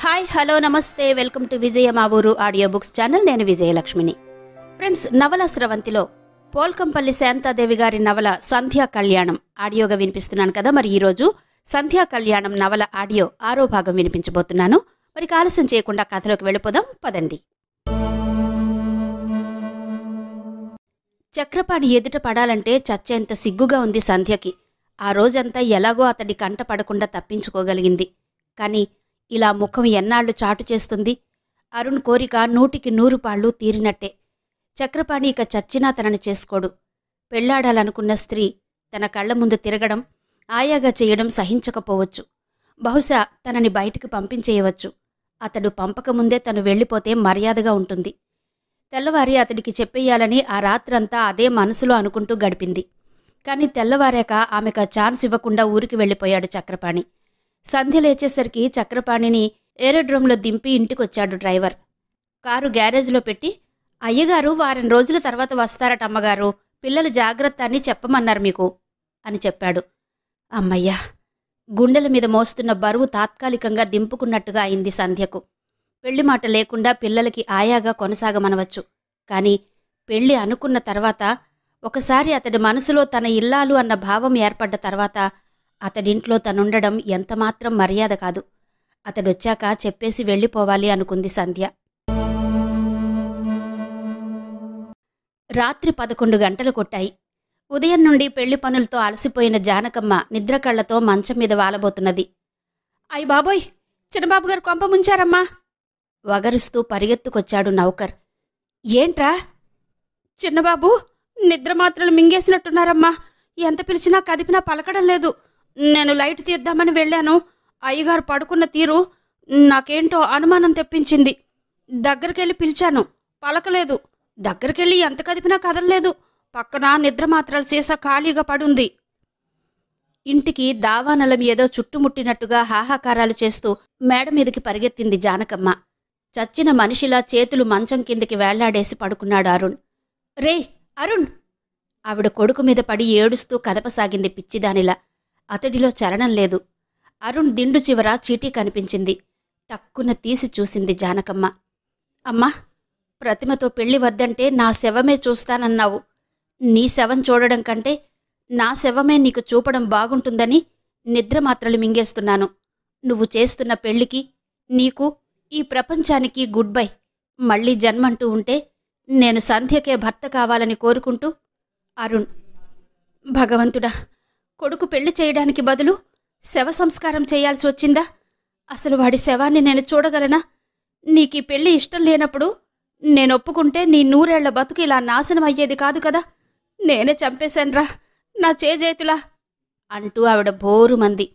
Hi hello నమస్తే welcome to విజయ మా ఊరు ఆడియో బుక్స్ ఛానల్. నేను విజయలక్ష్మిని. ఫ్రెండ్స్, నవల స్రవంతిలో పోల్కంపల్లి శాంతాదేవి గారి నవల సంధ్యా కళ్యాణం ఆడియోగా వినిపిస్తున్నాను కదా. మరి ఈరోజు సంధ్యా కళ్యాణం నవల ఆడియో 6వ భాగం వినిపించబోతున్నాను. మరి ఆలస్యం చేయకుండా కథలోకి వెళ్ళిపోదాం పదండి. చక్రపాణి ఎదుట పడాలంటే చచ్చేంత సిగ్గుగా ఉంది సంధ్యకి. ఆ రోజంతా ఎలాగో అతడి కంట పడకుండా తప్పించుకోగలిగింది. కాని ఇలా ముఖం ఎన్నాళ్లు చాటు చేస్తుంది? అరుణ్ కోరిక 100కి 100 పాళ్ళు తీరినట్టే. చక్రపాణి ఇక చచ్చినా తనని చేసుకోడు. పెళ్లాడాలనుకున్న స్త్రీ తన కళ్ల ముందు తిరగడం, ఆయాగా చేయడం సహించకపోవచ్చు. బహుశా తనని బయటికి పంపించేయవచ్చు. అతడు పంపకముందే తను వెళ్ళిపోతే మర్యాదగా ఉంటుంది. తెల్లవారి అతడికి చెప్పేయాలని ఆ రాత్రంతా అదే మనసులో అనుకుంటూ గడిపింది. కాని తెల్లవారాక ఆమెకు ఛాన్స్ ఇవ్వకుండా ఊరికి వెళ్ళిపోయాడు చక్రపాణి. సంధ్య లేచేసరికి చక్రపాణిని ఏరోడ్రోమ్లో దింపి ఇంటికొచ్చాడు డ్రైవర్. కారు గ్యారేజ్లో పెట్టి, అయ్యగారు వారం రోజుల తర్వాత వస్తారట అమ్మగారు, పిల్లలు జాగ్రత్త అని చెప్పమన్నారు మీకు అని చెప్పాడు. అమ్మయ్యా! గుండెల మీద మోస్తున్న బరువు తాత్కాలికంగా దింపుకున్నట్టుగా అయింది సంధ్యకు. పెళ్లి మాట లేకుండా పిల్లలకి ఆయాగా కొనసాగమనవచ్చు. కాని పెళ్లి అనుకున్న తర్వాత, ఒకసారి అతడి మనసులో తన ఇల్లాలు అన్న భావం ఏర్పడ్డ తర్వాత అతడింట్లో తనుండడం ఎంతమాత్రం మర్యాద కాదు. అతడొచ్చాక చెప్పేసి వెళ్ళిపోవాలి అనుకుంది సంధ్య. రాత్రి 11 గంటలు కొట్టాయి. ఉదయం నుండి పెళ్లి పనులతో అలసిపోయిన జానకమ్మ నిద్రకళ్లతో మంచం మీద వాలబోతున్నది. అయ్ బాబోయ్, చిన్నబాబుగారు కొంప ముంచారమ్మా! వగరుస్తూ పరిగెత్తుకొచ్చాడు నౌకర్. ఏంట్రా? చిన్నబాబు నిద్రమాత్రలు మింగేసినట్టున్నారమ్మా. ఎంత పిలిచినా కదిపినా పలకడం లేదు. నేను లైట్ తీద్దామని వెళ్ళాను. అయ్యగారు పడుకున్న తీరు నాకేంటో అనుమానం తెప్పించింది. దగ్గరికెళ్ళి పిలిచాను, పలకలేదు. దగ్గరికెళ్ళి ఎంత కదిపినా కదలలేదు. పక్కన నిద్రమాత్రల సీసా ఖాళీగా పడుంది. ఇంటికి దావానలం ఏదో చుట్టుముట్టినట్టుగా హాహాకారాలు చేస్తూ మేడ మీదకి పరిగెత్తింది జానకమ్మ. చచ్చిన మనిషిలా చేతులు మంచం కిందికి వేళ్లాడేసి పడుకున్నాడు అరుణ్. రే అరుణ్! ఆవిడ కొడుకు మీద పడి ఏడుస్తూ కదపసాగింది పిచ్చిదానిలా. అతడిలో చలనం లేదు. అరుణ్ దిండు చివర చీటీ కనిపించింది. టక్కున తీసి చూసింది జానకమ్మ. అమ్మా, ప్రతిమతో పెళ్లి వద్దంటే నా శవమే చూస్తానన్నావు. నీ శవం చూడడం కంటే నా శవమే నీకు చూపడం బాగుంటుందని నిద్రమాత్రలు మింగేస్తున్నాను. నువ్వు చేస్తున్న పెళ్లికి, నీకు, ఈ ప్రపంచానికి గుడ్ బై. మళ్లీ జన్మంటూ ఉంటే నేను సంధ్యకే భర్త కావాలని కోరుకుంటూ. అరుణ్, భగవంతుడా! కొడుకు పెళ్లి చేయడానికి బదులు శవ సంస్కారం చేయాల్సి వచ్చిందా? అసలు వాడి శవాన్ని నేను చూడగలనా? నీకీ పెళ్లి ఇష్టం లేనప్పుడు నేనొప్పుకుంటే నీ 100 ఏళ్ల బతుకు ఇలా నాశనం అయ్యేది కాదు కదా. నేనే చంపేశాన్రా నా చేజేతులా అంటూ ఆవిడ బోరుమంది.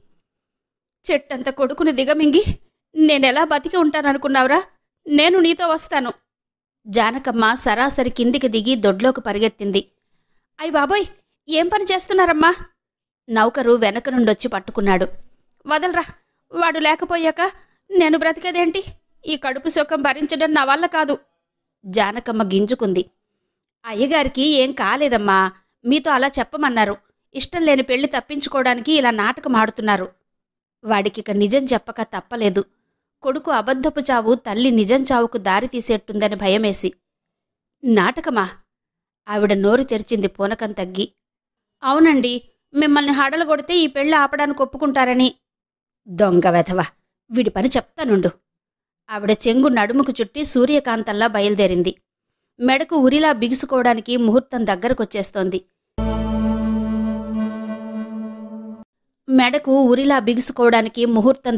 చెట్టంత కొడుకుని దిగమింగి నేనెలా బతికి ఉంటాననుకున్నావురా? నేను నీతో వస్తాను. జానకమ్మ సరాసరి కిందికి దిగి దొడ్లోకి పరిగెత్తింది. అయ్ బాబోయ్, ఏం పని చేస్తున్నారమ్మా? నౌకరు వెనక నుండొచ్చి పట్టుకున్నాడు. వదలరా, వాడు లేకపోయాక నేను బ్రతికేదేంటి? ఈ కడుపు సుఖం భరించడం నా వల్ల కాదు. జానకమ్మ గింజుకుంది. అయ్యగారికి ఏం కాలేదమ్మా, మీతో అలా చెప్పమన్నారు. ఇష్టం లేని పెళ్లి తప్పించుకోవడానికి ఇలా నాటకం ఆడుతున్నారు. వాడికిక నిజం చెప్పక తప్పలేదు. కొడుకు అబద్ధపు చావు తల్లి నిజం చావుకు దారి తీసేట్టుందని భయమేసి. నాటకమా? ఆవిడ నోరు తెరిచింది పూనకం తగ్గి. అవునండి, మిమ్మల్ని హడలగొడితే ఈ పెళ్లి ఆపడానికి ఒప్పుకుంటారని. దొంగ వెధవ, వీడి పని చెప్తానుండు. ఆవిడ చెంగు నడుముకు చుట్టి సూర్యకాంతంలా బయలుదేరింది. మెడకు ఉరిలా బిగుసుకోవడానికి ముహూర్తం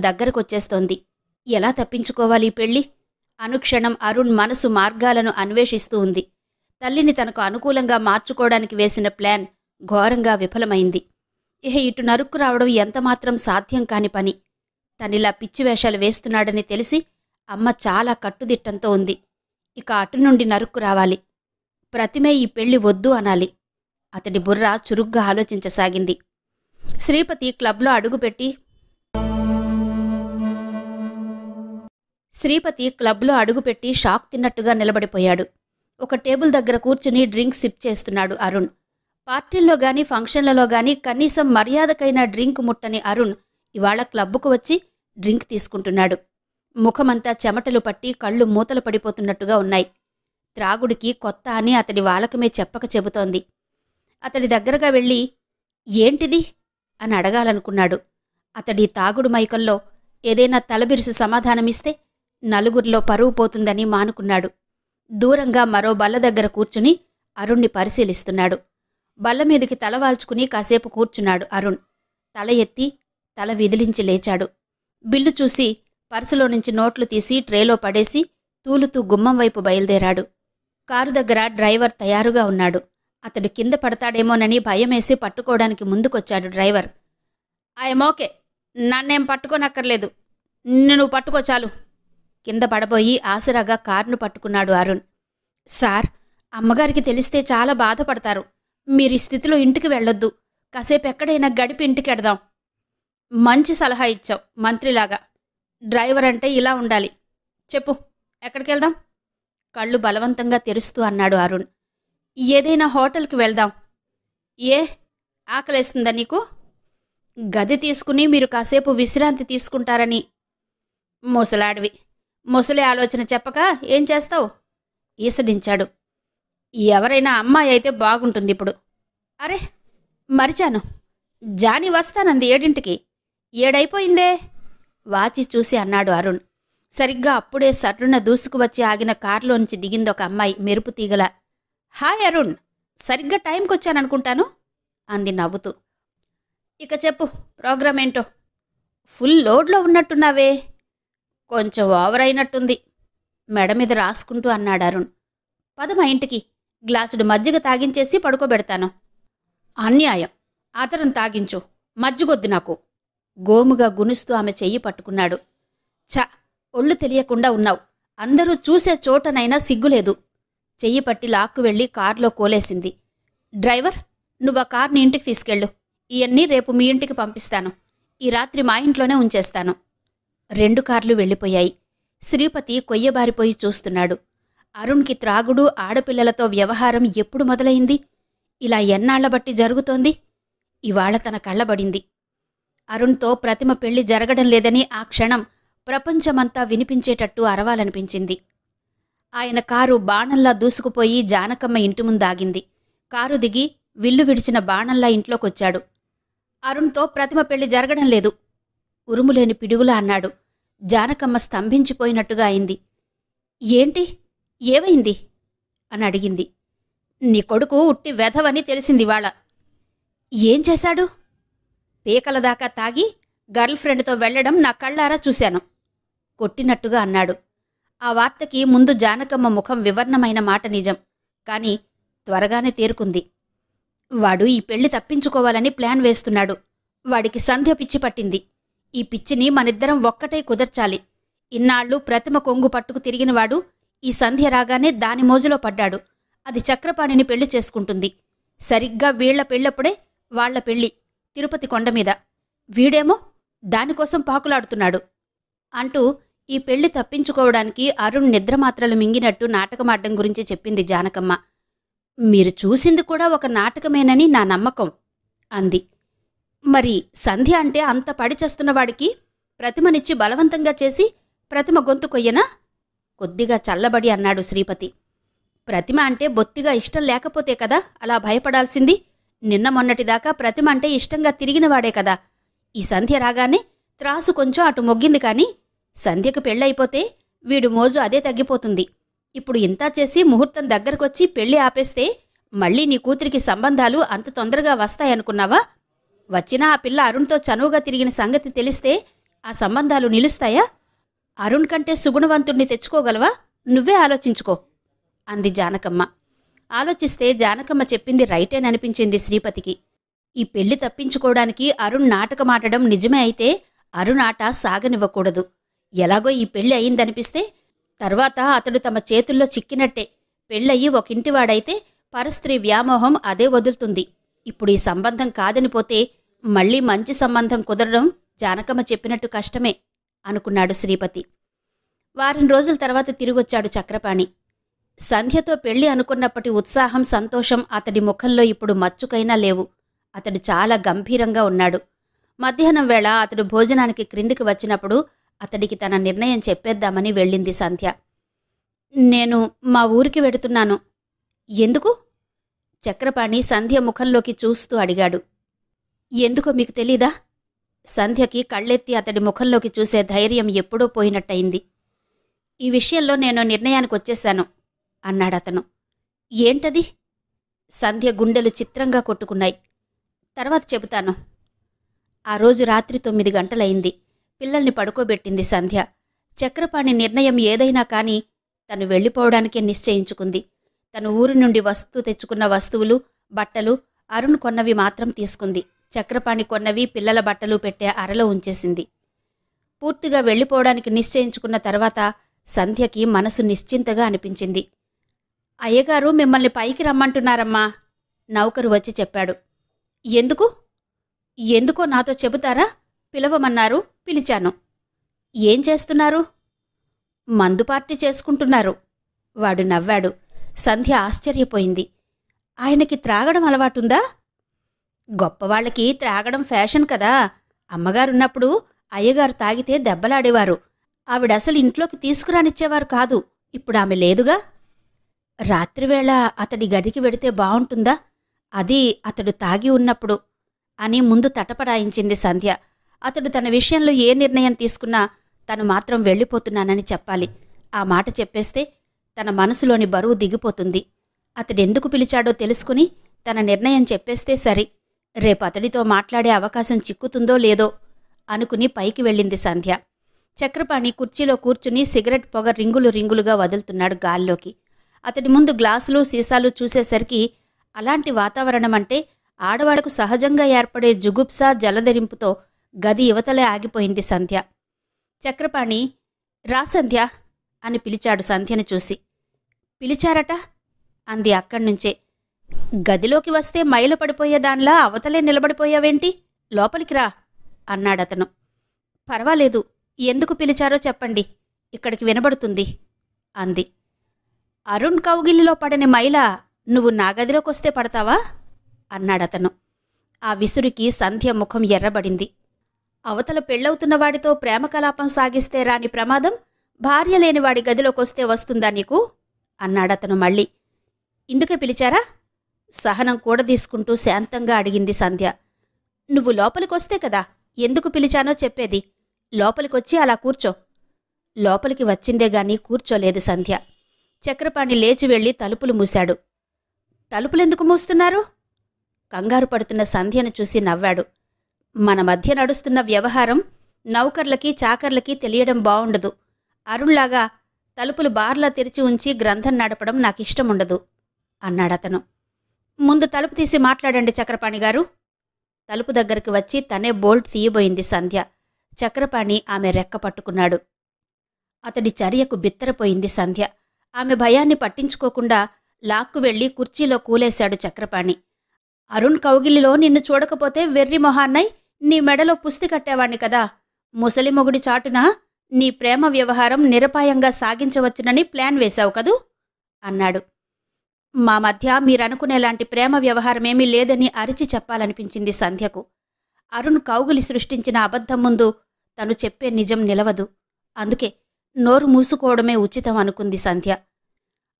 దగ్గరకొచ్చేస్తోంది. ఎలా తప్పించుకోవాలి ఈ పెళ్లి? అనుక్షణం అరుణ్ మనసు మార్గాలను అన్వేషిస్తూ ఉంది. తల్లిని తనకు అనుకూలంగా మార్చుకోవడానికి వేసిన ప్లాన్ ఘోరంగా విఫలమైంది. ఇహ ఇటు నరుక్కు రావడం ఎంతమాత్రం సాధ్యం కాని పని. తనిలా పిచ్చివేషాలు వేస్తున్నాడని తెలిసి అమ్మ చాలా కట్టుదిట్టంతో ఉంది. ఇక అటు నుండి నరుక్కు రావాలి. ప్రతిమే ఈ పెళ్లి వద్దు అనాలి. అతడి బుర్ర చురుగ్గా ఆలోచించసాగింది. శ్రీపతి క్లబ్లో అడుగుపెట్టి షాక్ తిన్నట్టుగా నిలబడిపోయాడు. ఒక టేబుల్ దగ్గర కూర్చుని డ్రింక్ సిప్ చేస్తున్నాడు అరుణ్. పార్టీల్లో గాని ఫంక్షన్లలో గాని కనీసం మర్యాదకైన డ్రింక్ ముట్టని అరుణ్ ఇవాళ క్లబ్బుకు వచ్చి డ్రింక్ తీసుకుంటున్నాడు. ముఖమంతా చెమటలు పట్టి కళ్ళు మూతలు పడిపోతున్నట్టుగా ఉన్నాయి. త్రాగుడికి కొత్త అని అతడి వాలకమే చెప్పక చెబుతోంది. అతడి దగ్గరగా వెళ్ళి ఏంటిది అని అడగాలనుకున్నాడు. అతడి తాగుడు మైకంలో ఏదైనా తలబిరుసు సమాధానమిస్తే నలుగురిలో పరువు పోతుందని మానుకున్నాడు. దూరంగా మరో బల్ల దగ్గర కూర్చుని అరుణ్ణి పరిశీలిస్తున్నాడు. బల్లమీదికి తలవాల్చుకుని కాసేపు కూర్చున్నాడు అరుణ్. తల ఎత్తి తల విదిలించి లేచాడు. బిల్లు చూసి పర్సులో నుంచి నోట్లు తీసి ట్రేలో పడేసి తూలుతూ గుమ్మం వైపు బయలుదేరాడు. కారు దగ్గర డ్రైవర్ తయారుగా ఉన్నాడు. అతడు కింద పడతాడేమోనని భయమేసి పట్టుకోవడానికి ముందుకొచ్చాడు డ్రైవర్. ఐఎమ్ ఓకే, నన్నేం పట్టుకోనక్కర్లేదు, నువ్వు పట్టుకో చాలు. కింద పడబోయి ఆసరాగా కారును పట్టుకున్నాడు అరుణ్. సార్, అమ్మగారికి తెలిస్తే చాలా బాధపడతారు. మీరీ స్థితిలో ఇంటికి వెళ్ళొద్దు. కాసేపు ఎక్కడైనా గడిపి ఇంటికెడదాం. మంచి సలహా ఇచ్చావు మంత్రిలాగా. డ్రైవర్ అంటే ఇలా ఉండాలి. చెప్పు, ఎక్కడికెళ్దాం? కళ్ళు బలవంతంగా తెరుస్తూ అన్నాడు అరుణ్. ఏదైనా హోటల్కి వెళ్దాం. ఏ, ఆకలేస్తుందా నీకు? గది తీసుకుని మీరు కాసేపు విశ్రాంతి తీసుకుంటారని. ముసలాడివి, ముసలి ఆలోచన చెప్పక ఏం చేస్తావు? ఈసడించాడు. ఎవరైనా అమ్మాయి అయితే బాగుంటుంది ఇప్పుడు. అరే, మరిచాను, జాని వస్తానంది 7ంటికి. 7 వాచి చూసి అన్నాడు అరుణ్. సరిగ్గా అప్పుడే సర్రున దూసుకువచ్చి ఆగిన కారులోంచి దిగిందొక అమ్మాయి మెరుపు తీగల. హాయ్ అరుణ్, సరిగ్గా టైంకొచ్చాననుకుంటాను అంది నవ్వుతూ. ఇక చెప్పు, ప్రోగ్రాం ఏంటో? ఫుల్ లోడ్లో ఉన్నట్టున్నావే. కొంచెం ఓవర్ అయినట్టుంది మెడ మీద రాసుకుంటూ అన్నాడు అరుణ్. పదమా ఇంటికి, గ్లాసుడు మజ్జిగ తాగించేసి పడుకోబెడతాను. అన్యాయం, ఆతరం తాగించు, మజ్జిగొద్దు నాకు. గోముగా గునుస్తూ ఆమె చెయ్యి పట్టుకున్నాడు. ఛ, ఒళ్ళు తెలియకుండా ఉన్నావు. అందరూ చూసే చోటనైనా సిగ్గులేదు. చెయ్యి పట్టి లాక్కు వెళ్ళి కారులో కోలేసింది. డ్రైవర్, నువ్వు ఆ కార్ని ఇంటికి తీసుకెళ్ళు. ఇవన్నీ రేపు మీ ఇంటికి పంపిస్తాను. ఈ రాత్రి మా ఇంట్లోనే ఉంచేస్తాను. 2 కార్లు వెళ్ళిపోయాయి. శ్రీపతి కొయ్యబారిపోయి చూస్తున్నాడు. అరుణ్కి త్రాగుడు, ఆడపిల్లలతో వ్యవహారం ఎప్పుడు మొదలైంది? ఇలా ఎన్నాళ్లబట్టి జరుగుతోంది? ఇవాళ తన కళ్ళబడింది. అరుణ్తో ప్రతిమ పెళ్లి జరగడం లేదని ఆ క్షణం ప్రపంచమంతా వినిపించేటట్టు అరవాలనిపించింది. ఆయన కారు బాణంలా దూసుకుపోయి జానకమ్మ ఇంటి ముందాగింది. కారు దిగి విల్లు విడిచిన బాణంలా ఇంట్లోకొచ్చాడు. అరుణ్తో ప్రతిమ పెళ్లి జరగడం లేదు, ఉరుములేని పిడుగులా అన్నాడు. జానకమ్మ స్తంభించిపోయినట్టుగా అయింది. ఏంటి, ఏమైంది అని అడిగింది. నీ కొడుకు ఉట్టి వెధవని తెలిసిందివాళ. ఏం చేశాడు? పీకలదాకా తాగి గర్ల్ఫ్రెండ్తో వెళ్లడం నా కళ్ళారా చూశాను కొట్టినట్టుగా అన్నాడు. ఆ వార్తకి ముందు జానకమ్మ ముఖం వివర్ణమైన మాట నిజం, కాని త్వరగానే తేరుకుంది. వాడు ఈ పెళ్లి తప్పించుకోవాలని ప్లాన్ వేస్తున్నాడు. వాడికి సంధ్య పిచ్చి పట్టింది. ఈ పిచ్చిని మనిద్దరం ఒక్కటే కుదర్చాలి. ఇన్నాళ్ళు ప్రతిమ కొంగు పట్టుకు తిరిగినవాడు ఈ సంధ్య రాగానే దాని మోజులో పడ్డాడు. అది చక్రపాణిని పెళ్లి చేసుకుంటుంది. సరిగ్గా వీళ్ల పెళ్ళప్పుడే వాళ్ల పెళ్లి తిరుపతి కొండమీద. వీడేమో దానికోసం పాకులాడుతున్నాడు అంటూ ఈ పెళ్లి తప్పించుకోవడానికి అరుణ్ నిద్రమాత్రలు మింగినట్టు నాటకమాడ్డం గురించి చెప్పింది జానకమ్మ. మీరు చూసింది కూడా ఒక నాటకమేనని నా నమ్మకం అంది. మరి సంధ్య అంటే అంత పడిచేస్తున్నవాడికి ప్రతిమనిచ్చి బలవంతంగా చేసి ప్రతిమ గొంతు కొయ్యనా? కొద్దిగా చల్లబడి అన్నాడు శ్రీపతి. ప్రతిమ అంటే బొత్తిగా ఇష్టం లేకపోతే కదా అలా భయపడాల్సింది. నిన్న మొన్నటిదాకా ప్రతిమ అంటే ఇష్టంగా తిరిగినవాడే కదా. ఈ సంధ్య రాగానే త్రాసు కొంచెం అటు మొగ్గింది కాని సంధ్యకు పెళ్ళైపోతే వీడు మోజు అదే తగ్గిపోతుంది. ఇప్పుడు ఇంతా చేసి ముహూర్తం దగ్గరకొచ్చి పెళ్లి ఆపేస్తే మళ్ళీ నీ కూతురికి సంబంధాలు అంత తొందరగా వస్తాయనుకున్నావా? వచ్చినా ఆ పిల్ల అరుణ్తో చనువుగా తిరిగిన సంగతి తెలిస్తే ఆ సంబంధాలు నిలుస్తాయా? అరుణ్ కంటే సుగుణవంతుణ్ణి తెచ్చుకోగలవా? నువ్వే ఆలోచించుకో అంది జానకమ్మ. ఆలోచిస్తే జానకమ్మ చెప్పింది రైటేననిపించింది శ్రీపతికి. ఈ పెళ్లి తప్పించుకోవడానికి అరుణ్ నాటకమాటడం నిజమే అయితే అరుణ్ ఆట సాగనివ్వకూడదు. ఎలాగో ఈ పెళ్లి అయిందనిపిస్తే తర్వాత అతడు తమ చేతుల్లో చిక్కినట్టే. పెళ్ళయి ఒకింటివాడైతే పరస్త్రీ వ్యామోహం అదే వదులుతుంది. ఇప్పుడు ఈ సంబంధం కాదనిపోతే మళ్లీ మంచి సంబంధం కుదరడం జానకమ్మ చెప్పినట్టు కష్టమే అనుకున్నాడు శ్రీపతి. వారం రోజుల తర్వాత తిరిగొచ్చాడు చక్రపాణి. సంధ్యతో పెళ్లి అనుకున్నప్పటి ఉత్సాహం, సంతోషం అతడి ముఖంలో ఇప్పుడు మచ్చుకైనా లేవు. అతడు చాలా గంభీరంగా ఉన్నాడు. మధ్యాహ్నం వేళ అతడు భోజనానికి క్రిందికి వచ్చినప్పుడు అతడికి తన నిర్ణయం చెప్పేద్దామని వెళ్ళింది సంధ్య. నేను మా ఊరికి వెడుతున్నాను. ఎందుకు? చక్రపాణి సంధ్య ముఖంలోకి చూస్తూ అడిగాడు. ఎందుకో మీకు తెలీదా? సంధ్యకి కళ్ళెత్తి అతడి ముఖంలోకి చూసే ధైర్యం ఎప్పుడో పోయినట్టయింది. ఈ విషయంలో నేను నిర్ణయానికొచ్చేశాను అన్నాడతను. ఏంటది? సంధ్య గుండెలు చిత్రంగా కొట్టుకున్నాయి. తర్వాత చెబుతాను. ఆ రోజు రాత్రి 9 గంటలయింది. పిల్లల్ని పడుకోబెట్టింది సంధ్య. చక్రపాణి నిర్ణయం ఏదైనా కాని తను వెళ్ళిపోవడానికే నిశ్చయించుకుంది. తను ఊరి నుండి తెచ్చుకున్న వస్తువులు, బట్టలు, అరుణ్ కొన్నవి మాత్రం తీసుకుంది. చక్రపాణి కొన్నవి, పిల్లల బట్టలు పెట్టే అరలో ఉంచేసింది. పూర్తిగా వెళ్ళిపోవడానికి నిశ్చయించుకున్న తర్వాత సంధ్యకి మనసు నిశ్చింతగా అనిపించింది. అయ్యగారు మిమ్మల్ని పైకి రమ్మంటున్నారమ్మా, నౌకరు వచ్చి చెప్పాడు. ఎందుకు? ఎందుకో నాతో చెబుతారా? పిలవమన్నారు, పిలిచాను. ఏం చేస్తున్నారు? మందు పార్టీ చేసుకుంటున్నారు. వాడు నవ్వాడు. సంధ్య ఆశ్చర్యపోయింది. ఆయనకి త్రాగడం అలవాటుందా? గొప్పవాళ్లకి త్రాగడం ఫ్యాషన్ కదా. అమ్మగారున్నప్పుడు అయ్యగారు తాగితే దెబ్బలాడేవారు. ఆవిడసలు ఇంట్లోకి తీసుకురానిచ్చేవారు కాదు. ఇప్పుడామె లేదుగా. రాత్రివేళ అతడి గదికి వెడితే బావుంటుందా? అది అతడు తాగి ఉన్నప్పుడు అని ముందు తటపడాయించింది సంధ్య. అతడు తన విషయంలో ఏ నిర్ణయం తీసుకున్నా తను మాత్రం వెళ్ళిపోతున్నానని చెప్పాలి. ఆ మాట చెప్పేస్తే తన మనసులోని బరువు దిగిపోతుంది. అతడెందుకు పిలిచాడో తెలుసుకుని తన నిర్ణయం చెప్పేస్తే సరి. రేపు అతడితో మాట్లాడే అవకాశం చిక్కుతుందో లేదో అనుకుని పైకి వెళ్ళింది సంధ్య. చక్రపాణి కుర్చీలో కూర్చుని సిగరెట్ పొగ రింగులుగా వదులుతున్నాడు గాల్లోకి. అతడి ముందు గ్లాసులు, సీసాలు చూసేసరికి అలాంటి వాతావరణమంటే ఆడవాళ్లకు సహజంగా ఏర్పడే జుగుప్స, జలధరింపుతో గది యువతలే ఆగిపోయింది సంధ్య. చక్రపాణి, రా సంధ్య అని పిలిచాడు సంధ్యను చూసి. పిలిచారట అంది అక్కడ్నుంచే. గదిలోకి వస్తే మైలు పడిపోయేదాన్లా అవతలే నిలబడిపోయావేంటి? లోపలికి రా అన్నాడతను. పర్వాలేదు, ఎందుకు పిలిచారో చెప్పండి, ఇక్కడికి వినబడుతుంది అంది. అరుణ్ కౌగిలిలో పడని మైల నువ్వు నా గదిలోకొస్తే పడతావా అన్నాడతను. ఆ విసురుకి సంధ్య ముఖం ఎర్రబడింది. అవతల పెళ్ళవుతున్నవాడితో ప్రేమ కలాపం సాగిస్తే రాని ప్రమాదం భార్య లేనివాడి గదిలోకొస్తే వస్తుందా నీకు అన్నాడతను మళ్ళీ. ఇందుకే పిలిచారా? సహనం కూడదీసుకుంటూ శాంతంగా అడిగింది సంధ్య. నువ్వు లోపలికొస్తే కదా ఎందుకు పిలిచానో చెప్పేది. లోపలికొచ్చి అలా కూర్చో. లోపలికి వచ్చిందేగాని కూర్చోలేదు సంధ్య. చక్రపాణి లేచి వెళ్లి తలుపులు మూశాడు. తలుపులెందుకు మూస్తున్నారు? కంగారు పడుతున్న సంధ్యను చూసి నవ్వాడు. మన మధ్య నడుస్తున్న వ్యవహారం నౌకర్లకి, చాకర్లకి తెలియడం బావుండదు. అరుణ్లాగా తలుపులు బార్లా తెరిచి ఉంచి గ్రంథం నడపడం నాకిష్టముండదు అన్నాడతను. ముందు తలుపు తీసి మాట్లాడండి చక్రపాణిగారు. తలుపు దగ్గరికి వచ్చి తనే బోల్ట్ తీయబోయింది సంధ్య. చక్రపాణి ఆమె రెక్క పట్టుకున్నాడు. అతడి చర్యకు బిత్తరపోయింది సంధ్య. ఆమె భయాన్ని పట్టించుకోకుండా లాక్కు వెళ్లి కుర్చీలో కూలేశాడు చక్రపాణి. అరుణ్ కౌగిలిలో నిన్ను చూడకపోతే వెర్రి మొహాన్నై నీ మెడలో పుస్తి కట్టేవాణ్ణి కదా. ముసలిమొగుడి చాటున నీ ప్రేమ వ్యవహారం నిరపాయంగా సాగించవచ్చునని ప్లాన్ వేశావు కదూ అన్నాడు. మా మధ్య మీరనుకునేలాంటి ప్రేమ వ్యవహారమేమీ లేదని అరిచి చెప్పాలనిపించింది సంధ్యకు. అరుణ్ కౌగిలి సృష్టించిన అబద్ధం ముందు తను చెప్పే నిజం నిలవదు. అందుకే నోరు మూసుకోవడమే ఉచితం అనుకుంది సంధ్య.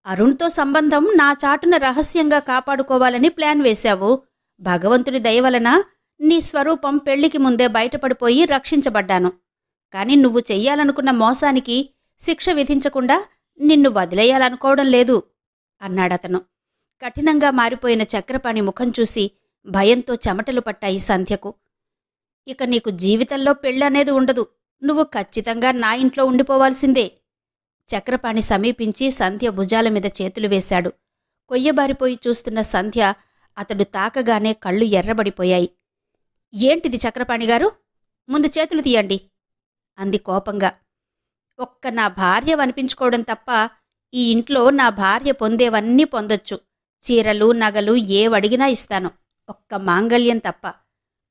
అరుణ్తో సంబంధం నా చాటున రహస్యంగా కాపాడుకోవాలని ప్లాన్ వేశావు. భగవంతుడి దయవలన నీ స్వరూపం పెళ్లికి ముందే బయటపడిపోయి రక్షించబడ్డాను. కాని నువ్వు చెయ్యాలనుకున్న మోసానికి శిక్ష విధించకుండా నిన్ను వదిలేయాలనుకోవడం లేదు అన్నాడతను. కఠినంగా మారిపోయిన చక్రపాణి ముఖం చూసి భయంతో చెమటలు పట్టాయి సంధ్యకు. ఇక నీకు జీవితంలో పెళ్ళనేది ఉండదు. నువ్వు ఖచ్చితంగా నా ఇంట్లో ఉండిపోవాల్సిందే. చక్రపాణి సమీపించి సంధ్య భుజాల మీద చేతులు వేశాడు. కొయ్యబారిపోయి చూస్తున్న సంధ్య అతడు తాకగానే కళ్ళు ఎర్రబడిపోయాయి. ఏంటిది చక్రపాణిగారు? ముందు చేతులు తీయండి అంది కోపంగా. ఒక్క నా భార్య వనిపించుకోవడం తప్ప ఈ ఇంట్లో నా భార్య పొందేవన్నీ పొందొచ్చు. చీరలు, నగలు ఏవడిగినా ఇస్తాను. ఒక్క మాంగళ్యం తప్ప.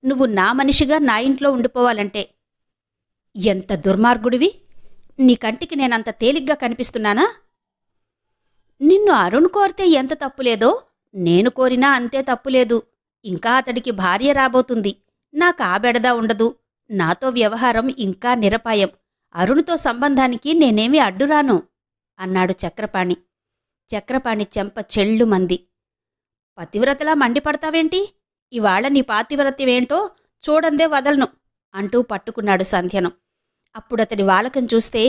నువ్వు నా మనిషిగా నా ఇంట్లో ఉండిపోవాలంటే. ఎంత దుర్మార్గుడివి! నీ కంటికి నేనంత తేలిగ్గా కనిపిస్తున్నానా? నిన్ను అరుణ్ కోరితే ఎంత తప్పులేదో నేను కోరినా అంతే తప్పులేదు. ఇంకా అతడికి భార్య రాబోతుంది. నాకా బెడద ఉండదు. నాతో వ్యవహారం ఇంకా నిరపాయం. అరుణుతో సంబంధానికి నేనేమీ అడ్డురాను అన్నాడు చక్రపాణి. చక్రపాణి చెంప చెళ్ళుమంది. పతివ్రతలా మండిపడతావేంటి? ఇవాళ నీ పాతివ్రత్యమేంటో చూడందే వదలను అంటూ పట్టుకున్నాడు సంధ్యను. అప్పుడతడి వాలకం చూస్తే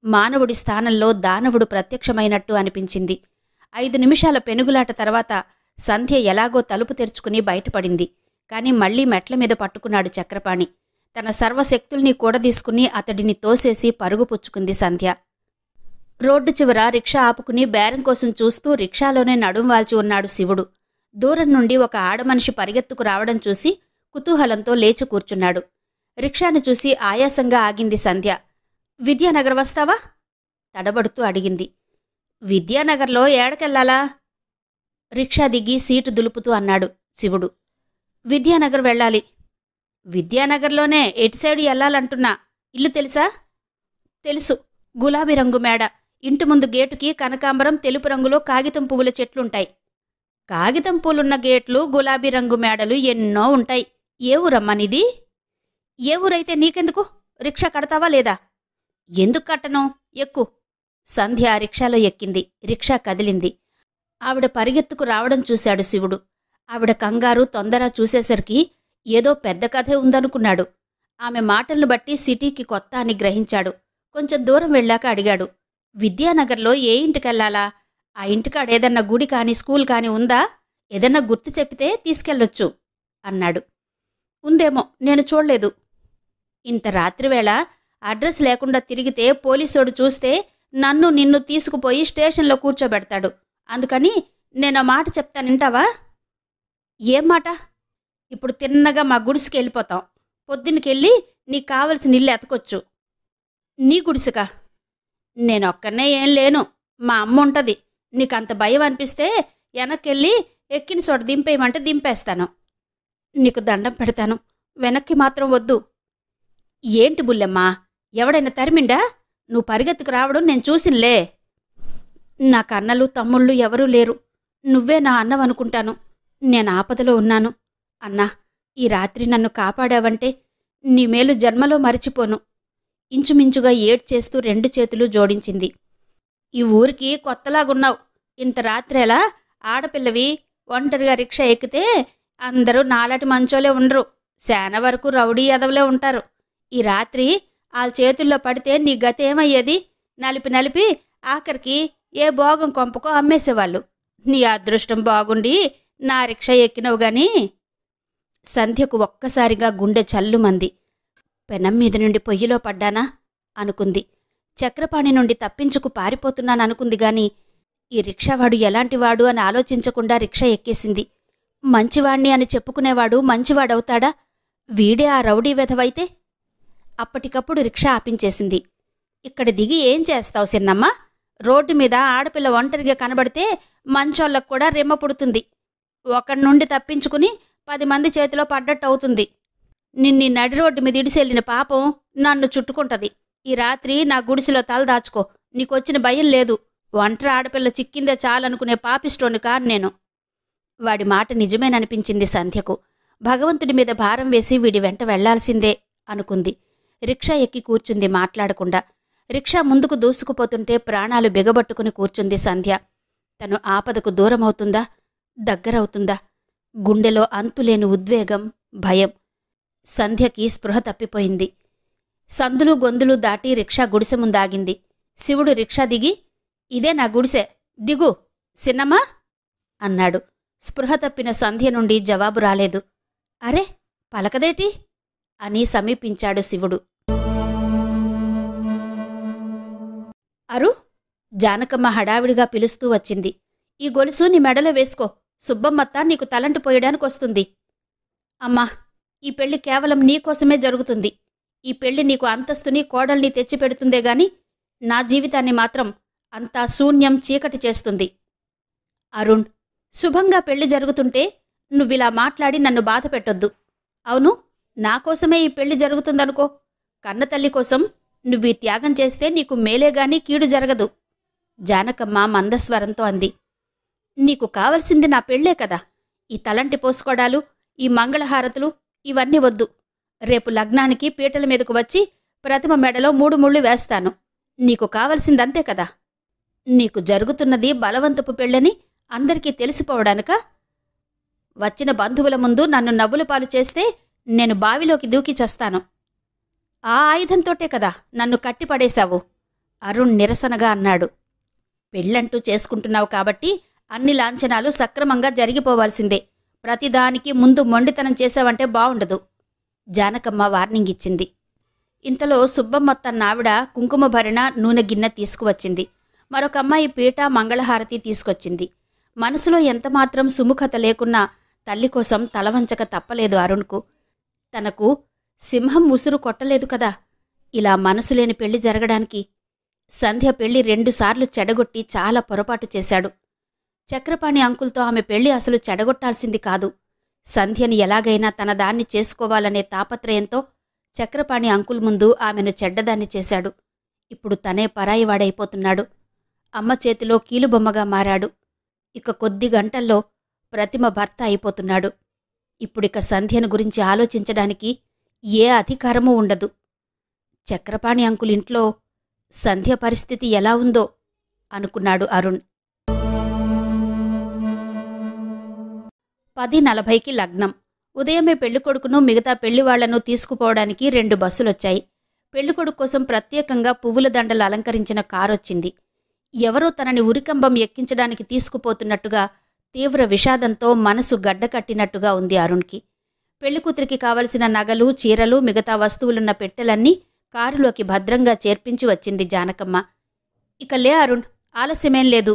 మానవుడి స్థానంలో దానవుడు ప్రత్యక్షమైనట్టు అనిపించింది. 5 నిమిషాల పెనుగులాట తర్వాత సంధ్య ఎలాగో తలుపు తెరుచుకుని బయటపడింది. కాని మళ్లీ మెట్ల మీద పట్టుకున్నాడు చక్రపాణి. తన సర్వశక్తుల్ని కూడదీసుకుని అతడిని తోసేసి పరుగు పుచ్చుకుంది సంధ్య. రోడ్డు చివర రిక్షా ఆపుకుని బేరం కోసం చూస్తూ రిక్షాలోనే నడుం వాల్చి ఉన్నాడు శివుడు. దూరం నుండి ఒక ఆడమనిషి పరిగెత్తుకు రావడం చూసి కుతూహలంతో లేచి కూర్చున్నాడు. రిక్షాను చూసి ఆయాసంగా ఆగింది సంధ్య. విద్యానగర్ వస్తావా? తడబడుతూ అడిగింది. విద్యానగర్లో ఏడకెళ్లాలా? రిక్షా దిగి సీటు దులుపుతూ అన్నాడు శివుడు. విద్యానగర్ వెళ్ళాలి. విద్యానగర్లోనే ఎటు సైడు ఎల్లాలంటున్నా. ఇల్లు తెలుసా? తెలుసు. గులాబీ రంగు మేడ, ఇంటి ముందు గేటుకి కనకాంబరం తెలుపు రంగులో కాగితం పువ్వుల చెట్లుంటాయి. కాగితం పూలున్న గేట్లు, గులాబీ రంగు మేడలు ఎన్నో ఉంటాయి. ఏ ఊరమ్మనిది? ఏ ఊరైతే నీకెందుకు? రిక్షా కడతావా లేదా? ఎందుకు కట్టను? ఎక్కు. సంధ్య రిక్షాలో ఎక్కింది. రిక్షా కదిలింది. ఆవిడ పరిగెత్తుకు రావడం చూశాడు శివుడు. ఆవిడ కంగారు, తొందర చూసేసరికి ఏదో పెద్ద కథే ఉందనుకున్నాడు. ఆమె మాటలను బట్టి సిటీకి కొత్త అని గ్రహించాడు. కొంచెం దూరం వెళ్ళాక అడిగాడు. విద్యానగర్లో ఏ ఇంటికెళ్లాలా? ఆ ఇంటికాడేదన్నా గుడి కాని స్కూల్ కాని ఉందా? ఏదన్నా గుర్తు చెప్పితే తీసుకెళ్ళొచ్చు అన్నాడు. ఉందేమో, నేను చూడలేదు. ఇంత రాత్రివేళ అడ్రస్ లేకుండా తిరిగితే పోలీసోడు చూస్తే నన్ను నిన్ను తీసుకుపోయి స్టేషన్లో కూర్చోబెడతాడు. అందుకని నేనో మాట చెప్తానింటావా? ఏం మాట? ఇప్పుడు తిన్నగా మా గుడిసెకి వెళ్ళిపోతాం. పొద్దున్నకెళ్ళి నీకు కావలసిన ఇల్లు ఎతకొచ్చు. నీ గుడిసెకా? నేనొక్కనే ఏం లేను. మా అమ్మ ఉంటది. నీకంత భయం అనిపిస్తే వెనక్కెళ్ళి ఎక్కిన చోట దింపేయమంటే దింపేస్తాను. నీకు దండం పెడతాను, వెనక్కి మాత్రం వద్దు. ఏంటి బుల్లెమ్మా, ఎవడైనా తరిమిండా? నువ్వు పరిగెత్తుకు రావడం నేను చూసిన్లే. నాకు అన్నలు తమ్ముళ్ళు ఎవరూ లేరు. నువ్వే నా అన్నవనుకుంటాను. నేను ఆపదలో ఉన్నాను. అన్నా, ఈ రాత్రి నన్ను కాపాడావంటే నీ మేలు జన్మలో మరిచిపోను. ఇంచుమించుగా ఏడ్చేస్తూ 2 చేతులు జోడించింది. ఈ ఊరికి కొత్తలాగున్నావు. ఇంత రాత్రేలా ఆడపిల్లవి ఒంటరిగా రిక్షా ఎక్కితే అందరూ నాలాటి మంచోలే ఉండరు. శాన వరకు రౌడీ ఎదవలే ఉంటారు. ఈ రాత్రి ఆ చేతుల్లో పడితే నీ గతి ఏమయ్యేది? నలిపి ఆఖరికి ఏ భోగం కొంపకో అమ్మేసేవాళ్ళు. నీ అదృష్టం బాగుండి నా రిక్షా ఎక్కినవు గాని. సంధ్యకు ఒక్కసారిగా గుండె చల్లుమంది. పెనం మీద నుండి పొయ్యిలో పడ్డానా అనుకుంది. చక్రపాణి నుండి తప్పించుకు పారిపోతున్నాననుకుంది గాని ఈ రిక్షావాడు ఎలాంటివాడు అని ఆలోచించకుండా రిక్షా ఎక్కేసింది. మంచివాణ్ణి అని చెప్పుకునేవాడు మంచివాడవుతాడా? వీడే ఆ రౌడీ వెధవైతే? అప్పటికప్పుడు రిక్షా ఆపించేసింది. ఇక్కడ దిగి ఏం చేస్తావు సిన్నమ్మ? రోడ్డు మీద ఆడపిల్ల ఒంటరిగా కనబడితే మంచోళ్ళకు కూడా రెమ్మ పుడుతుంది. ఒకడి నుండి తప్పించుకుని 10 మంది చేతిలో పడ్డట్టవుతుంది. నిన్ని నడి రోడ్డు మీద ఇడిసెళ్ళిన పాపం నన్ను చుట్టుకుంటది. ఈ రాత్రి నా గుడిసెలో తలదాచుకో. నీకొచ్చిన భయం లేదు. ఒంటరి ఆడపిల్ల చిక్కిందే చాలనుకునే పాపిస్టోని కాను నేను. వాడి మాట నిజమేననిపించింది సంధ్యకు. భగవంతుడి మీద భారం వేసి వీడి వెంట వెళ్లాల్సిందే అనుకుంది. రిక్షా ఎక్కి కూర్చుంది మాట్లాడకుండా. రిక్షా ముందుకు దూసుకుపోతుంటే ప్రాణాలు బిగబట్టుకుని కూర్చుంది సంధ్య. తను ఆపదకు దూరమవుతుందా, దగ్గరవుతుందా? గుండెలో అంతులేని ఉద్వేగం, భయం. సంధ్యకి స్పృహ తప్పిపోయింది. సందులు గొందులు దాటి రిక్షా గుడిసె ముందాగింది. శివుడు రిక్షా దిగి, ఇదే నా గుడిసె, దిగు సిన్నమ్మా అన్నాడు. స్పృహ తప్పిన సంధ్య నుండి జవాబు రాలేదు. అరే, పలకదేటి అని సమీపించాడు శివుడు. అరు, జానకమ్మ హడావిడిగా పిలుస్తూ వచ్చింది. ఈ గొలుసు నీ మెడలో వేసుకో. సుబ్బమ్మత్త నీకు తలంటు పోయడానికొస్తుంది. అమ్మా, ఈ పెళ్లి కేవలం నీకోసమే జరుగుతుంది. ఈ పెళ్లి నీకు అంతస్తుని కోడల్ని తెచ్చిపెడుతుందే గాని నా జీవితాన్ని మాత్రం అంతా శూన్యం, చీకటి చేస్తుంది. అరుణ్, శుభంగా పెళ్లి జరుగుతుంటే నువ్విలా మాట్లాడి నన్ను బాధ పెట్టొద్దు. అవును, నాకోసమే ఈ పెళ్లి జరుగుతుందనుకో. కన్నతల్లి కోసం నువ్వీ త్యాగం చేస్తే నీకు మేలేగాని కీడు జరగదు. జానకమ్మ మందస్వరంతో అంది. నీకు కావలసింది నా పెళ్లే కదా. ఈ తలంటి పోసుకోడాలు, ఈ మంగళహారతులు ఇవన్నీ వద్దు. రేపు లగ్నానికి పీటల మీదకు వచ్చి ప్రతిమ మెడలో 3 ముళ్ళు వేస్తాను. నీకు కావలసిందంతే కదా. నీకు జరుగుతున్నది బలవంతపు పెళ్ళని అందరికీ తెలిసిపోవడానికా? వచ్చిన బంధువుల ముందు నన్ను నవ్వుల పాలు చేస్తే నేను బావిలోకి దూకి చస్తాను. ఆ ఆయుధంతోటే కదా నన్ను కట్టిపడేశావు అరుణ్ నిరసనగా అన్నాడు. పెళ్ళంటూ చేసుకుంటున్నావు కాబట్టి అన్ని లాంఛనాలు సక్రమంగా జరిగిపోవాల్సిందే. ప్రతిదానికి ముందు మొండితనం చేశావంటే బావుండదు జానకమ్మ వార్నింగ్ ఇచ్చింది. ఇంతలో సుబ్బమ్మత్తన్నావిడ కుంకుమ భరిణ నూనె గిన్నె తీసుకువచ్చింది. మరొక అమ్మాయి పీట మంగళహారతి తీసుకొచ్చింది. మనసులో ఎంతమాత్రం సుముఖత లేకున్నా తల్లి కోసం తలవంచక తప్పలేదు అరుణ్కు. తనకు సింహం ఉసురు కొట్టలేదు కదా ఇలా మనసులేని పెళ్లి జరగడానికి. సంధ్య పెళ్లి 2 సార్లు చెడగొట్టి చాలా పొరపాటు చేశాడు. చక్రపాణి అంకుల్తో ఆమె పెళ్లి అసలు చెడగొట్టాల్సింది కాదు. సంధ్యని ఎలాగైనా తన దాన్ని చేసుకోవాలనే తాపత్రయంతో చక్రపాణి అంకుల్ ముందు ఆమెను చెడ్డదాన్ని చేశాడు. ఇప్పుడు తనే పరాయివాడైపోతున్నాడు. అమ్మ చేతిలో కీలుబొమ్మగా మారాడు. ఇక కొద్ది గంటల్లో ప్రతిమ భర్త అయిపోతున్నాడు. ఇప్పుడిక సంధ్యను గురించి ఆలోచించడానికి ఏ అధికారమూ ఉండదు. చక్రపాణి అంకుల్ ఇంట్లో సంధ్య పరిస్థితి ఎలా ఉందో అనుకున్నాడు అరుణ్. 10:40కి లగ్నం. ఉదయమే పెళ్ళికొడుకును మిగతా పెళ్లివాళ్లను తీసుకుపోవడానికి 2 బస్సులొచ్చాయి. పెళ్ళికొడుకు కోసం ప్రత్యేకంగా పువ్వుల దండలు అలంకరించిన కారొచ్చింది. ఎవరో తనని ఉరికంబం ఎక్కించడానికి తీసుకుపోతున్నట్టుగా తీవ్ర విషాదంతో మనసు గడ్డకట్టినట్టుగా ఉంది అరుణ్కి. పెళ్లికూతురికి కావలసిన నగలు, చీరలు, మిగతా వస్తువులున్న పెట్టెలన్నీ కారులోకి భద్రంగా చేర్పించి వచ్చింది జానకమ్మ. ఇక లే అరుణ్, ఆలస్యమేం లేదు.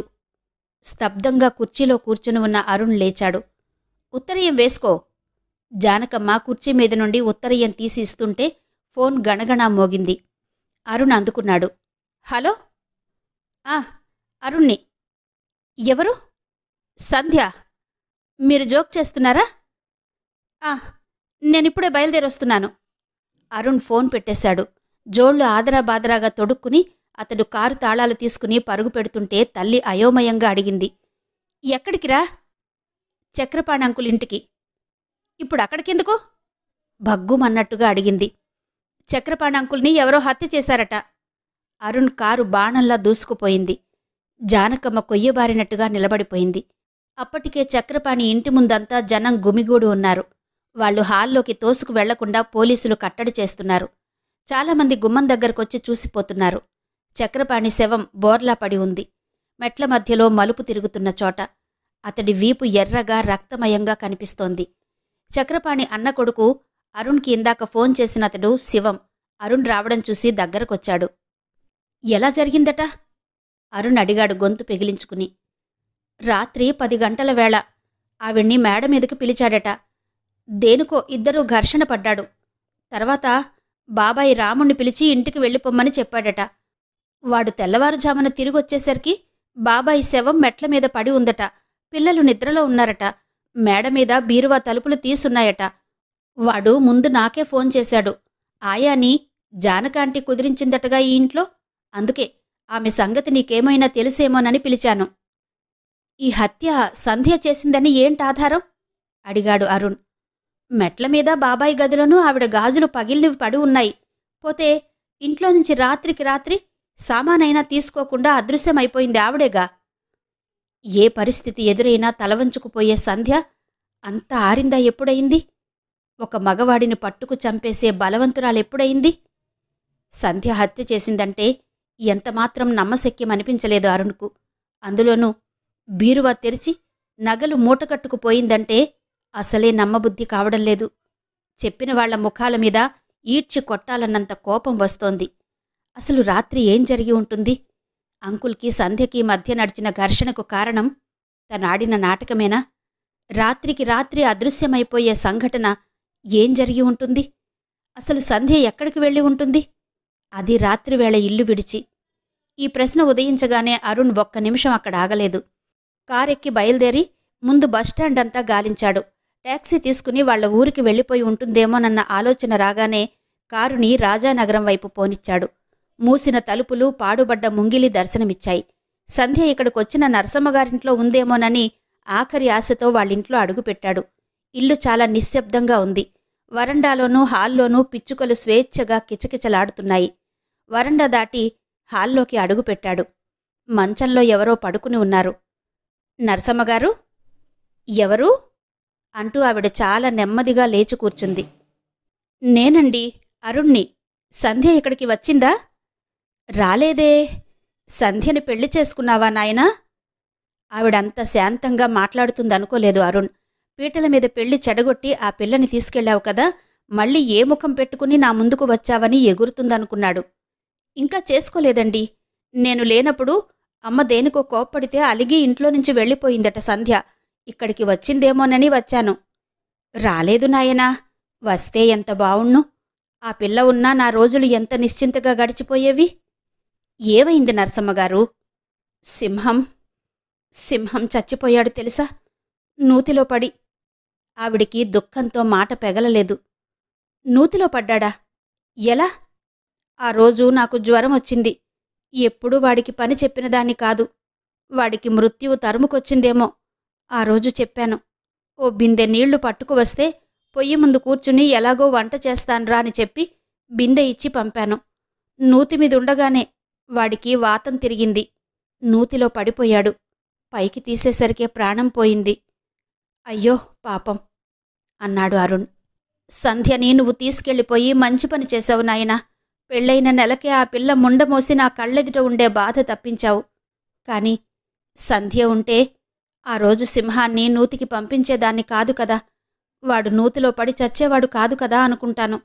స్తబ్దంగా కుర్చీలో కూర్చుని ఉన్న అరుణ్ లేచాడు. ఉత్తరీయం వేసుకో. జానకమ్మ కుర్చీ మీద నుండి ఉత్తరీయం తీసి ఇస్తుంటే ఫోన్ గణగణా మోగింది. అరుణ్ అందుకున్నాడు. హలో. అరుణ్ణి. ఎవరు? సంధ్య. మీరు జోక్ చేస్తున్నారా? నేనిప్పుడే బయలుదేరొస్తున్నాను. అరుణ్ ఫోన్ పెట్టేశాడు. జోళ్లు ఆదరాబాదరాగా తొడుక్కుని అతడు కారు తాళాలు తీసుకుని పరుగు పెడుతుంటే తల్లి అయోమయంగా అడిగింది. ఎక్కడికిరా? చక్రపాణి అంకుల్ ఇంటికి. ఇప్పుడు అక్కడికెందుకు? భగ్గుమన్నట్టుగా అడిగింది. చక్రపాణి అంకుల్ని ఎవరో హత్య చేశారట. అరుణ్ కారు బాణంలా దూసుకుపోయింది. జానకమ్మ కొయ్యబారినట్టుగా నిలబడిపోయింది. అప్పటికే చక్రపాణి ఇంటి ముందంతా జనం గుమిగూడు ఉన్నారు. వాళ్లు హాల్లోకి తోసుకు వెళ్లకుండా పోలీసులు కట్టడి చేస్తున్నారు. చాలామంది గుమ్మం దగ్గరకొచ్చి చూసిపోతున్నారు. చక్రపాణి శవం బోర్లా పడి ఉంది. మెట్ల మధ్యలో మలుపు తిరుగుతున్న చోట అతడి వీపు ఎర్రగా రక్తమయంగా కనిపిస్తోంది. చక్రపాణి అన్న కొడుకు అరుణ్కి ఇందాక ఫోన్ చేసినతడు శివం అరుణ్ రావడం చూసి దగ్గరకొచ్చాడు. ఎలా జరిగిందట? అరుణ్ అడిగాడు గొంతు పెగిలించుకుని. రాత్రి 10 గంటల వేళ ఆవిడ్ని మేడ మీదకి పిలిచాడట. దేనికో ఇద్దరూ ఘర్షణ పడ్డాడు. తర్వాత బాబాయి రాముణ్ణి పిలిచి ఇంటికి వెళ్ళిపోమ్మని చెప్పాడట. వాడు తెల్లవారుజామున తిరిగొచ్చేసరికి బాబాయి శవం మెట్ల మీద పడి ఉందట. పిల్లలు నిద్రలో ఉన్నారట. మేడమీద బీరువా తలుపులు తీసున్నాయట. వాడు ముందు నాకే ఫోన్ చేశాడు. ఆయాని జానకాంటి కుదిరించిందటగా ఈ ఇంట్లో. అందుకే ఆమె సంగతి నీకేమైనా తెలిసేమోనని పిలిచాను. ఈ హత్య సంధ్య చేసిందని ఏంటాధారం? అడిగాడు అరుణ్. మెట్లమీద బాబాయి గదిలోనూ ఆవిడ గాజులు పగిలినవి పడి ఉన్నాయి. పోతే ఇంట్లో నుంచి రాత్రికి రాత్రి సామానైనా తీసుకోకుండా అదృశ్యమైపోయింది ఆవిడేగా. ఏ పరిస్థితి ఎదురైనా తలవంచుకుపోయే సంధ్య అంత ఆరిందా ఎప్పుడయింది? ఒక మగవాడిని పట్టుకు చంపేసే బలవంతురాలెప్పుడయింది? సంధ్య హత్య చేసిందంటే ఎంతమాత్రం నమ్మశక్యమనిపించలేదు అరుణ్కు. అందులోనూ బీరువా తెరిచి నగలు మూటకట్టుకుపోయిందంటే అసలే నమ్మబుద్ధి కావడంలేదు. చెప్పిన వాళ్ల ముఖాల మీద ఈడ్చి కొట్టాలన్నంత కోపం వస్తోంది. అసలు రాత్రి ఏం జరిగి ఉంటుంది? అంకుల్కి సంధ్యకి మధ్య నడిచిన ఘర్షణకు కారణం తనాడిన నాటకమేనా? రాత్రికి రాత్రి అదృశ్యమైపోయే సంఘటన ఏం జరిగి ఉంటుంది? అసలు సంధ్య ఎక్కడికి వెళ్ళి ఉంటుంది? అది రాత్రివేళ ఇల్లు విడిచి. ఈ ప్రశ్న ఉదయించగానే అరుణ్ ఒక్క నిమిషం అక్కడ ఆగలేదు. కారెక్కి బయలుదేరి ముందు బస్టాండ్ అంతా గాలించాడు. టాక్సీ తీసుకుని వాళ్ల ఊరికి వెళ్ళిపోయి ఉంటుందేమోనన్న ఆలోచన రాగానే కారుని రాజానగరం వైపు పోనిచ్చాడు. మూసిన తలుపులు, పాడుబడ్డ ముంగిలి దర్శనమిచ్చాయి. సంధ్య ఇక్కడికొచ్చిన నరసమ్మగారింట్లో ఉందేమోనని ఆఖరి ఆశతో వాళ్ళింట్లో అడుగుపెట్టాడు. ఇల్లు చాలా నిశ్శబ్దంగా ఉంది. వరండాలోనూ హాల్లోనూ పిచ్చుకలు స్వేచ్ఛగా కిచకిచలాడుతున్నాయి. వరండా దాటి హాల్లోకి అడుగుపెట్టాడు. మంచంలో ఎవరో పడుకుని ఉన్నారు. నరసమ్మగారు? ఎవరు? అంటూ ఆవిడ చాలా నెమ్మదిగా లేచి కూర్చుంది. నేనండి, అరుణ్ణి. సంధ్య ఇక్కడికి వచ్చిందా? రాలేదే. సంధ్యని పెళ్లి చేసుకున్నావా నాయనా? ఆవిడంత శాంతంగా మాట్లాడుతుందనుకోలేదు అరుణ్. పీటల మీద పెళ్లి చెడగొట్టి ఆ పిల్లని తీసుకెళ్లావు కదా, మళ్ళీ ఏ ముఖం పెట్టుకుని నా ముందుకు వచ్చావని ఎగురుతుందనుకున్నాడు. ఇంకా చేసుకోలేదండి. నేను లేనప్పుడు అమ్మ దేనికో కోప్పడితే అలిగి ఇంట్లో నుంచి వెళ్ళిపోయిందట సంధ్య. ఇక్కడికి వచ్చిందేమోనని వచ్చాను. రాలేదు నాయనా. వస్తే ఎంత బావుణ్ణు. ఆ పిల్ల ఉన్నా నా రోజులు ఎంత నిశ్చింతగా గడిచిపోయేవి. ఏమైంది నరసమ్మగారు? సింహం చచ్చిపోయాడు తెలుసా, నూతిలో పడి. ఆవిడికి దుఃఖంతో మాట పెగలలేదు. నూతిలో పడ్డాడా? ఎలా? ఆ రోజు నాకు జ్వరం వచ్చింది. ఎప్పుడూ వాడికి పని చెప్పినదాన్ని కాదు. వాడికి మృత్యువు తరుముకొచ్చిందేమో. ఆ రోజు చెప్పాను. ఓ బిందె నీళ్లు పట్టుకువస్తే పొయ్యి ముందు కూర్చుని ఎలాగో వంట చేస్తాన్రా అని చెప్పి బిందె ఇచ్చి పంపాను. నూతిమీదుండగానే వాడికి వాతం తిరిగింది. నూతిలో పడిపోయాడు. పైకి తీసేసరికే ప్రాణం పోయింది. అయ్యో పాపం అన్నాడు అరుణ్. సంధ్యని నువ్వు తీసుకెళ్ళిపోయి మంచి పని చేశావు నాయనా. పెళ్ళైన నెలకే ఆ పిల్ల ముండమోసి నా కళ్ళెదుట ఉండే బాధ తప్పించావు. కాని సంధ్య ఉంటే ఆ రోజు సింహాన్ని నూతికి పంపించేదాన్ని కాదు కదా. వాడు నూతిలో పడి చచ్చేవాడు కాదు కదా అనుకుంటాను.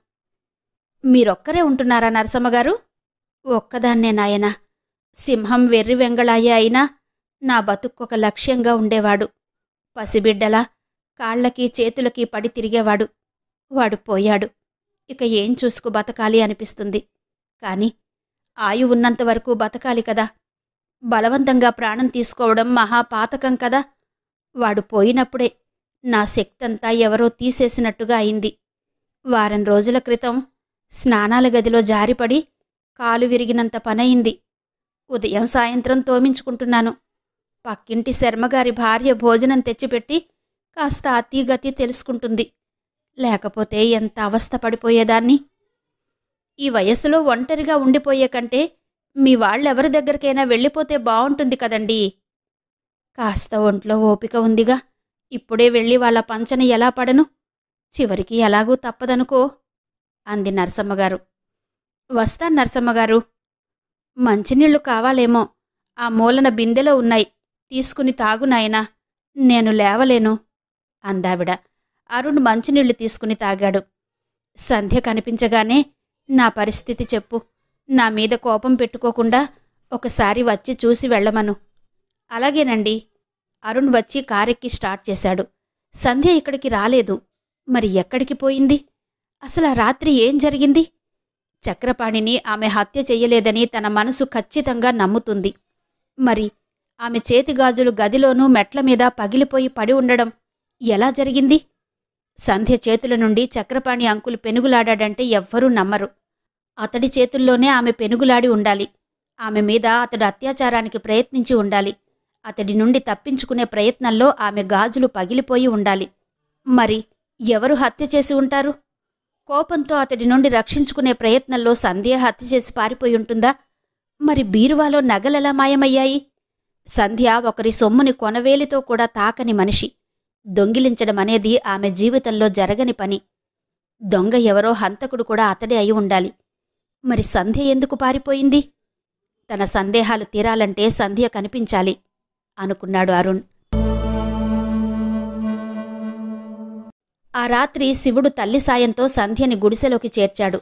మీరొక్కరే ఉంటున్నారా నరసమ్మగారు? ఒక్కదాన్నే నాయనా. సింహం వెర్రి వెంగళాయే అయినా నా బతుక్కొక లక్ష్యంగా ఉండేవాడు. పసిబిడ్డలా కాళ్లకి చేతులకి పడి తిరిగేవాడు. వాడు పోయాడు. ఇక ఏం చూసుకు బతకాలి అనిపిస్తుంది. కాని ఆయు ఉన్నంతవరకు బతకాలి కదా. బలవంతంగా ప్రాణం తీసుకోవడం మహాపాతకం కదా. వాడు పోయినప్పుడే నా శక్తంతా ఎవరో తీసేసినట్టుగా అయింది. వారం రోజుల క్రితం స్నానాల గదిలో జారిపడి కాలు విరిగినంత పనయింది. ఉదయం సాయంత్రం తోమించుకుంటున్నాను. పక్కింటి శర్మగారి భార్య భోజనం తెచ్చిపెట్టి కాస్త అతీగతి తెలుసుకుంటుంది. లేకపోతే ఎంత అవస్థ పడిపోయేదాన్ని. ఈ వయస్సులో ఒంటరిగా ఉండిపోయే కంటే మీ వాళ్ళెవరి దగ్గరికైనా వెళ్ళిపోతే బావుంటుంది కదండీ. కాస్త ఒంట్లో ఓపిక ఉందిగా. ఇప్పుడే వెళ్ళి వాళ్ళ పంచన ఎలా పడను? చివరికి ఎలాగూ తప్పదనుకో అంది నరసమ్మగారు. వస్తాను నరసమ్మగారు. మంచినీళ్లు కావాలేమో. ఆ మూలన బిందెలో ఉన్నాయి. తీసుకుని తాగు నాయనా. నేను లేవలేను అందావిడ. అరుణ్ మంచినీళ్లు తీసుకుని తాగాడు. సంధ్య కనిపించగానే నా పరిస్థితి చెప్పు. నా మీద కోపం పెట్టుకోకుండా ఒకసారి వచ్చి చూసి వెళ్ళమను. అలాగేనండి. అరుణ్ వచ్చి కారెక్కి స్టార్ట్ చేశాడు. సంధ్య ఇక్కడికి రాలేదు. మరి ఎక్కడికి పోయింది? అసలు ఆ రాత్రి ఏం జరిగింది? చక్రపాణిని ఆమె హత్య చెయ్యలేదని తన మనసు ఖచ్చితంగా నమ్ముతుంది. మరి ఆమె చేతిగాజులు గదిలోనూ మెట్ల మీద పగిలిపోయి పడి ఉండడం ఎలా జరిగింది? సంధ్య చేతుల నుండి చక్రపాణి అంకులు పెనుగులాడాడంటే ఎవ్వరూ నమ్మరు. అతడి చేతుల్లోనే ఆమె పెనుగులాడి ఉండాలి. ఆమె మీద అతడు అత్యాచారానికి ప్రయత్నించి ఉండాలి. అతడి నుండి తప్పించుకునే ప్రయత్నంలో ఆమె గాజులు పగిలిపోయి ఉండాలి. మరి ఎవరు హత్య చేసి ఉంటారు? కోపంతో అతడి నుండి రక్షించుకునే ప్రయత్నంలో సంధ్య హత్య చేసి పారిపోయి ఉంటుందా? మరి బీరువాలో నగలెలా మాయమయ్యాయి? సంధ్య ఒకరి సొమ్ముని కొనవేలితో కూడా తాకని మనిషి. దొంగిలించడమనేది ఆమె జీవితంలో జరగని పని. దొంగ ఎవరో హంతకుడు కూడా అతడే అయి ఉండాలి. మరి సంధ్య ఎందుకు పారిపోయింది? తన సందేహాలు తీరాలంటే సంధ్య కనిపించాలి అనుకున్నాడు అరుణ్. ఆ రాత్రి శివుడు తల్లి సాయంతో సంధ్యని గుడిసెలోకి చేర్చాడు.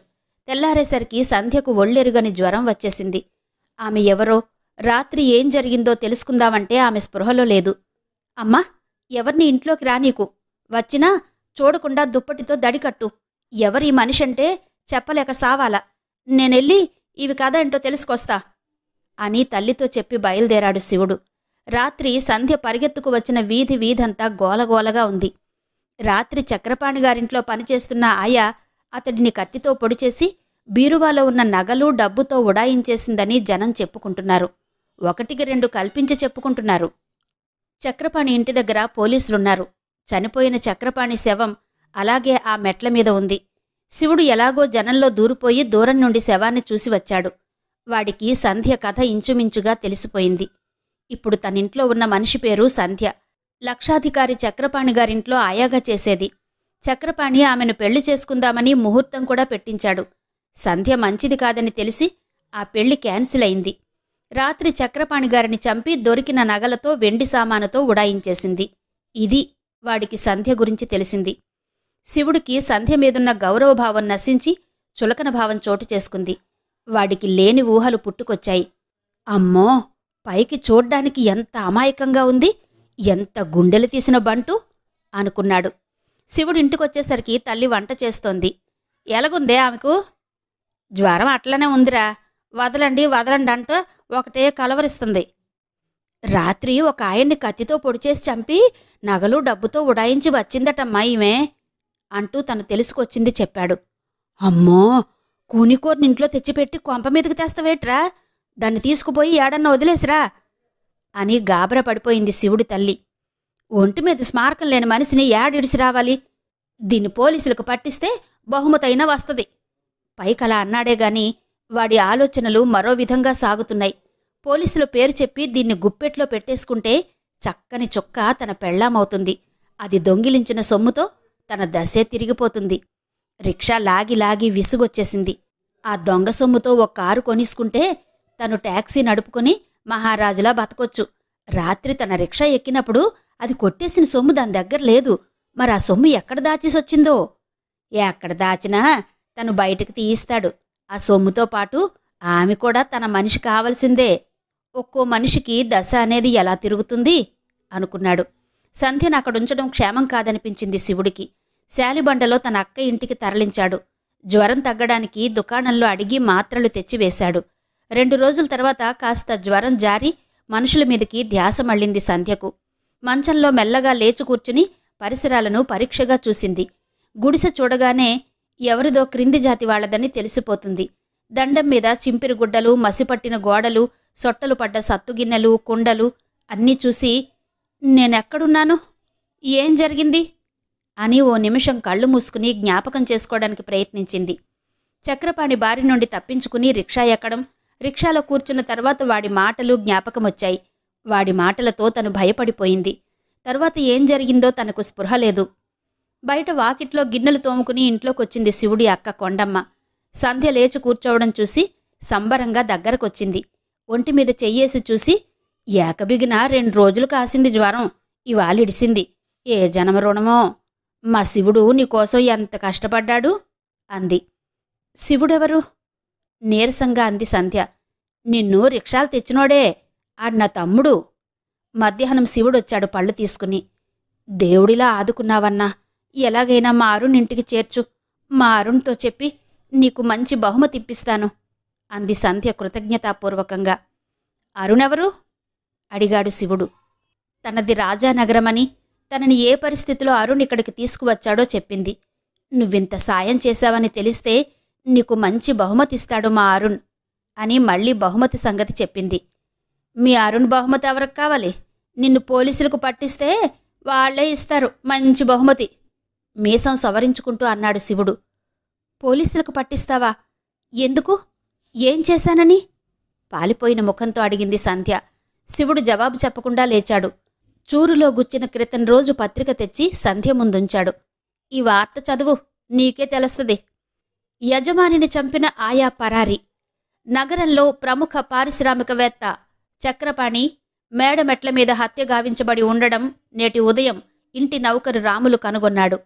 తెల్లారేసరికి సంధ్యకు ఒళ్ళెరుగని జ్వరం వచ్చేసింది. ఆమె ఎవరో, రాత్రి ఏం జరిగిందో తెలుసుకుందామంటే ఆమె స్పృహలో లేదు. అమ్మా, ఎవర్ని ఇంట్లోకి రానీకు. వచ్చినా చూడకుండా దుప్పటితో దడికట్టు. ఎవరీ మనిషంటే చెప్పలేక సావాలా. నేనెళ్ళి ఇవి కథ ఏంటో తెలుసుకొస్తా అని తల్లితో చెప్పి బయలుదేరాడు శివుడు. రాత్రి సంధ్య పరిగెత్తుకు వచ్చిన వీధంతా గోలగోలగా ఉంది. రాత్రి చక్రపాణిగారింట్లో పనిచేస్తున్న ఆయ అతడిని కత్తితో పొడిచేసి బీరువాలో ఉన్న నగలు డబ్బుతో ఉడాయించేసిందని జనం చెప్పుకుంటున్నారు. 1-2 కల్పించి చెప్పుకుంటున్నారు. చక్రపాణి ఇంటి దగ్గర పోలీసులున్నారు. చనిపోయిన చక్రపాణి శవం అలాగే ఆ మెట్ల మీద ఉంది. శివుడు ఎలాగో జనంలో దూరిపోయి దూరం నుండి శవాన్ని చూసి వచ్చాడు. వాడికి సంధ్య కథ ఇంచుమించుగా తెలిసిపోయింది. ఇప్పుడు తనింట్లో ఉన్న మనిషి పేరు సంధ్య. లక్షాధికారి చక్రపాణి గారింట్లో ఆయాగా చేసేది. చక్రపాణి ఆమెను పెళ్లి చేసుకుందామని ముహూర్తం కూడా పెట్టించాడు. సంధ్య మంచిది కాదని తెలిసి ఆ పెళ్లి క్యాన్సిల్ అయింది. రాత్రి చక్రపాణి గారిని చంపి దొరికిన నగలతో వెండి సామానుతో ఉడాయించేసింది. ఇది వాడికి సంధ్య గురించి తెలిసింది. శివుడికి సంధ్య మీదున్న గౌరవభావం నశించి చులకన భావం చోటు చేసుకుంది. వాడికి లేని ఊహలు పుట్టుకొచ్చాయి. అమ్మో, పైకి చూడ్డానికి ఎంత అమాయకంగా ఉంది, ఎంత గుండెలు తీసిన బంటు అనుకున్నాడు. శివుడింటికొచ్చేసరికి తల్లి వంట చేస్తోంది. ఎలాగుందే ఆమెకు? జ్వరం అట్లనే ఉందిరా, వదలండి వదలండి అంటూ ఒకటే కలవరిస్తుంది. రాత్రి ఒక ఆయన్ని కత్తితో పొడిచేసి చంపి నగలు డబ్బుతో ఉడాయించి వచ్చిందటమ్మా ఈమె అంటూ తను తెలుసుకొచ్చింది చెప్పాడు. అమ్మో, కూనికోర్నింట్లో తెచ్చిపెట్టి కొంప మీదకి తెస్తవేట్రా, దాన్ని తీసుకుపోయి ఏడన్నా వదిలేసిరా అని గాబరా పడిపోయింది శివుడి తల్లి. ఒంటి మీద స్మారకం లేని మనిషిని ఏడిడిసి రావాలి, దీన్ని పోలీసులకు పట్టిస్తే బహుమతైనా వస్తది. పైకలా అన్నాడేగాని వాడి ఆలోచనలు మరో విధంగా సాగుతున్నాయి. పోలీసుల పేరు చెప్పి దీన్ని గుప్పెట్లో పెట్టేసుకుంటే చక్కని చుక్క తన పెళ్ళామవుతుంది. అది దొంగిలించిన సొమ్ముతో తన దశే తిరిగిపోతుంది. రిక్షా లాగి లాగి విసుగొచ్చేసింది. ఆ దొంగ సొమ్ముతో ఓ కారు కొనిసుకుంటే తను ట్యాక్సీ నడుపుకుని మహారాజులా బతకొచ్చు. రాత్రి తన రిక్షా ఎక్కినప్పుడు అది కొట్టేసిన సొమ్ము దాని దగ్గర లేదు. మరి ఆ సొమ్ము ఎక్కడ దాచేసొచ్చిందో? ఎక్కడ దాచినా తను బయటకు తీయిస్తాడు. ఆ సొమ్ముతో పాటు ఆమె కూడా తన మనిషి కావలసిందే. ఒక్కో మనిషికి దశ అనేది ఎలా తిరుగుతుంది అనుకున్నాడు. సంధ్యను అక్కడుంచడం క్షేమం కాదనిపించింది శివుడికి. శాలిబండలో తన అక్క ఇంటికి తరలించాడు. జ్వరం తగ్గడానికి దుకాణంలో అడిగి మాత్రలు తెచ్చివేశాడు. 2 రోజుల తర్వాత కాస్త జ్వరం జారి మనుషుల మీదకి ధ్యాస మళ్ళింది సంధ్యకు. మంచంలో మెల్లగా లేచి కూర్చుని పరిసరాలను పరీక్షగా చూసింది. గుడిసె చూడగానే ఎవరిదో క్రింది జాతి వాళ్లదని తెలిసిపోతుంది. దండం మీద చింపిరి గుడ్డలు, మసిపట్టిన గోడలు, సొట్టలు పడ్డ సత్తుగిన్నెలు, కుండలు అన్నీ చూసి నేనెక్కడున్నాను, ఏం జరిగింది అని ఓ నిమిషం కళ్ళు మూసుకుని జ్ఞాపకం చేసుకోవడానికి ప్రయత్నించింది. చక్రపాణి బారి నుండి తప్పించుకుని రిక్షా ఎక్కడం, రిక్షాలో కూర్చున్న తర్వాత వాడి మాటలు జ్ఞాపకమొచ్చాయి. వాడి మాటలతో తను భయపడిపోయింది. తరువాత ఏం జరిగిందో తనకు స్పృహ లేదు. బయట వాకిట్లో గిన్నెలు తోముకుని ఇంట్లోకొచ్చింది శివుడి అక్క కొండమ్మ. సంధ్య లేచి కూర్చోవడం చూసి సంబరంగా దగ్గరకొచ్చింది. ఒంటిమీద చెయ్యేసి చూసి, ఏకబిగిన 2 రోజులు కాసింది జ్వరం, ఇవాళిడిసింది. ఏ జనమ రుణమో, మా శివుడు నీకోసం ఎంత కష్టపడ్డాడు అంది. శివుడెవరు? నీరసంగా అంది సంధ్య. నిన్ను రిక్షాలు తెచ్చినోడే, ఆడు నా తమ్ముడు. మధ్యాహ్నం శివుడొచ్చాడు పళ్ళు తీసుకుని. దేవుడిలా ఆదుకున్నావన్నా, ఎలాగైనా మా అరుణ్ ఇంటికి చేర్చు. మా అరుణ్తో చెప్పి నీకు మంచి బహుమతి ఇప్పిస్తాను అంది సంధ్య కృతజ్ఞతాపూర్వకంగా. అరుణెవరు? అడిగాడు శివుడు. తనది రాజానగరమని, తనని ఏ పరిస్థితిలో అరుణ్ ఇక్కడికి తీసుకువచ్చాడో చెప్పింది. నువ్వింత సాయం చేశావని తెలిస్తే నీకు మంచి బహుమతిస్తాడు మా అరుణ్ అని మళ్లీ బహుమతి సంగతి చెప్పింది. మీ అరుణ్ బహుమతి ఎవరికి కావాలి? నిన్ను పోలీసులకు పట్టిస్తే వాళ్లే ఇస్తారు మంచి బహుమతి మీసం సవరించుకుంటూ అన్నాడు శివుడు. పోలీసులకు పట్టిస్తావా? ఎందుకు? ఏం చేశానని? పాలిపోయిన ముఖంతో అడిగింది సంధ్య. శివుడు జవాబు చెప్పకుండా లేచాడు. చూరులో గుచ్చిన క్రితం రోజు పత్రిక తెచ్చి సంధ్య ముందుంచాడు. ఈ వార్త చదువు, నీకే తెలుస్తుంది. యజమానిని చంపిన ఆయా పరారి. నగరంలో ప్రముఖ పారిశ్రామికవేత్త చక్రపాణి మేడమెట్ల మీద హత్య గావించబడి ఉండడం నేటి ఉదయం ఇంటి నౌకరు రాములు కనుగొన్నాడు.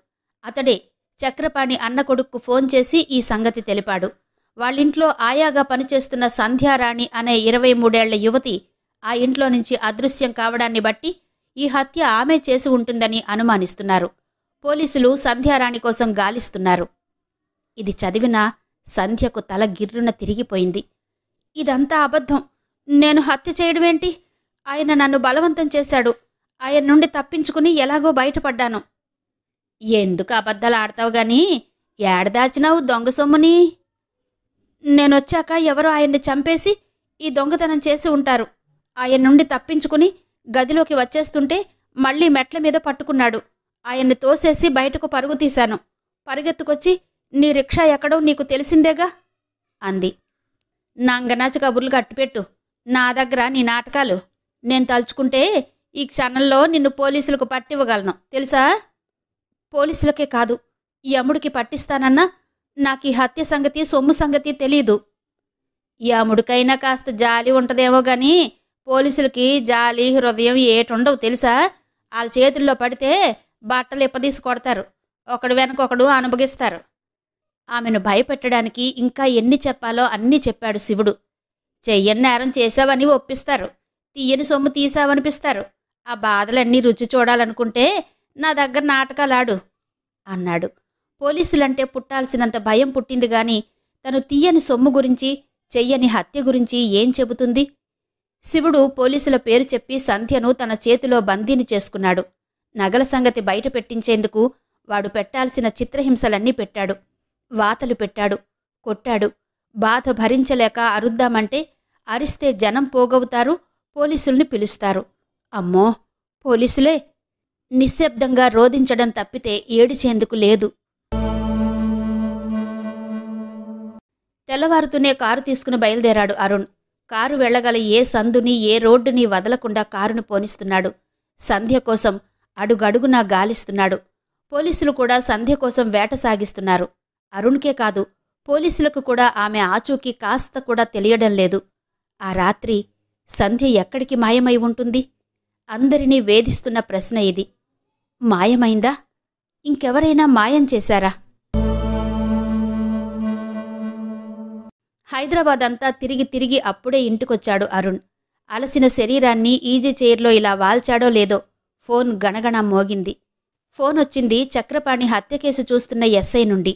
అతడే చక్రపాణి అన్న కొడుక్కు ఫోన్ చేసి ఈ సంగతి తెలిపాడు. వాళ్ళింట్లో ఆయాగా పనిచేస్తున్న సంధ్యారాణి అనే 23 ఏళ్ల యువతి ఆ ఇంట్లో నుంచి అదృశ్యం కావడాన్ని బట్టి ఈ హత్య ఆమె చేసి ఉంటుందని అనుమానిస్తున్నారు. పోలీసులు సంధ్యారాణి కోసం గాలిస్తున్నారు. ఇది చదివిన సంధ్యకు తల గిర్రున తిరిగిపోయింది. ఇదంతా అబద్ధం. నేను హత్య చేయడమేంటి? ఆయన నన్ను బలవంతం చేశాడు. ఆయన నుండి తప్పించుకుని ఎలాగో బయటపడ్డాను. ఎందుకు అబద్ధాలు ఆడతావు గాని, ఏడదాచినావు దొంగ సొమ్ముని? నేనొచ్చాక ఎవరో ఆయన్ని చంపేసి ఈ దొంగతనం చేసి ఉంటారు. ఆయన నుండి తప్పించుకుని గదిలోకి వచ్చేస్తుంటే మళ్లీ మెట్ల మీద పట్టుకున్నాడు. ఆయన్ని తోసేసి బయటకు పరుగు తీశాను. పరుగెత్తుకొచ్చి నీ రిక్షా ఎక్కడో నీకు తెలిసిందేగా అంది. నంగనాచి కబుర్లు కట్టిపెట్టు. నా దగ్గర నీ నాటకాలు. నేను తలుచుకుంటే ఈ క్షణంలో నిన్ను పోలీసులకు పట్టివ్వగలను తెలుసా? పోలీసులకే కాదు, యముడికి పట్టిస్తానన్నా నాకు ఈ హత్య సంగతి సొమ్ము సంగతి తెలీదు. యముడికైనా కాస్త జాలి ఉంటదేమో గాని పోలీసులకి జాలి హృదయం ఏటుండవు తెలుసా? వాళ్ళ చేతుల్లో పడితే బట్టలు ఇప్పదీసి కొడతారు. ఒకడు వెనకొకడు అనుభవిస్తారు. ఆమెను భయపెట్టడానికి ఇంకా ఎన్ని చెప్పాలో అన్నీ చెప్పాడు శివుడు. చెయ్యని నేరం చేశావని ఒప్పిస్తారు, తీయని సొమ్ము తీసావనిపిస్తారు. ఆ బాధలన్నీ రుచి చూడాలనుకుంటే నా దగ్గర నాటకాలాడు అన్నాడు. పోలీసులంటే పుట్టాల్సినంత భయం పుట్టింది గాని తను తీయని సొమ్ము గురించి చెయ్యని హత్య గురించి ఏం చెబుతుంది? శివుడు పోలీసుల పేరు చెప్పి సంధ్యను తన చేతిలో బందీని చేసుకున్నాడు. నగల సంగతి బయట పెట్టించేందుకు వాడు పెట్టాల్సిన చిత్రహింసలన్నీ పెట్టాడు. వాతలు పెట్టాడు, కొట్టాడు. బాధ భరించలేక అరుద్దామంటే అరిస్తే జనం పోగవుతారు, పోలీసుల్ని పిలుస్తారు. అమ్మో, పోలీసులే! నిశ్శబ్దంగా రోదించడం తప్పితే ఏడిచేందుకు లేదు. తెల్లవారుతూనే కారు తీసుకుని బయలుదేరాడు అరుణ్. కారు వెళ్లగల ఏ సందుని ఏ రోడ్డుని వదలకుండా కారును పోనిస్తున్నాడు. సంధ్య కోసం అడుగడుగునా గాలిస్తున్నాడు. పోలీసులు కూడా సంధ్య కోసం వేట సాగిస్తున్నారు. అరుణ్కే కాదు, పోలీసులకు కూడా ఆమె ఆచూకీ కాస్త కూడా తెలియడం లేదు. ఆ రాత్రి సంధ్య ఎక్కడికి మాయమై ఉంటుంది? అందరినీ వేధిస్తున్న ప్రశ్న ఇది. మాయమైందా? ఇంకెవరైనా మాయం చేశారా? హైదరాబాద్ అంతా తిరిగి తిరిగి అప్పుడే ఇంటికొచ్చాడు అరుణ్. అలసిన శరీరాన్ని ఈజీ చైర్లో ఇలా వాల్చాడో లేదో ఫోన్ గణగణ మోగింది. ఫోనొచ్చింది చక్రపాణి హత్య కేసు చూస్తున్న ఎస్ఐ నుండి.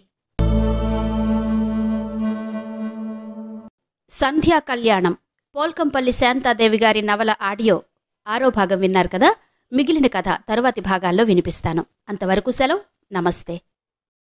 సంధ్యా కళ్యాణం, పోల్కంపల్లి శాంతాదేవి గారి నవల ఆడియో 6వ భాగం విన్నారు కదా. మిగిలిన కథ తరువాతి భాగాల్లో వినిపిస్తాను. అంతవరకు సెలవు. నమస్తే.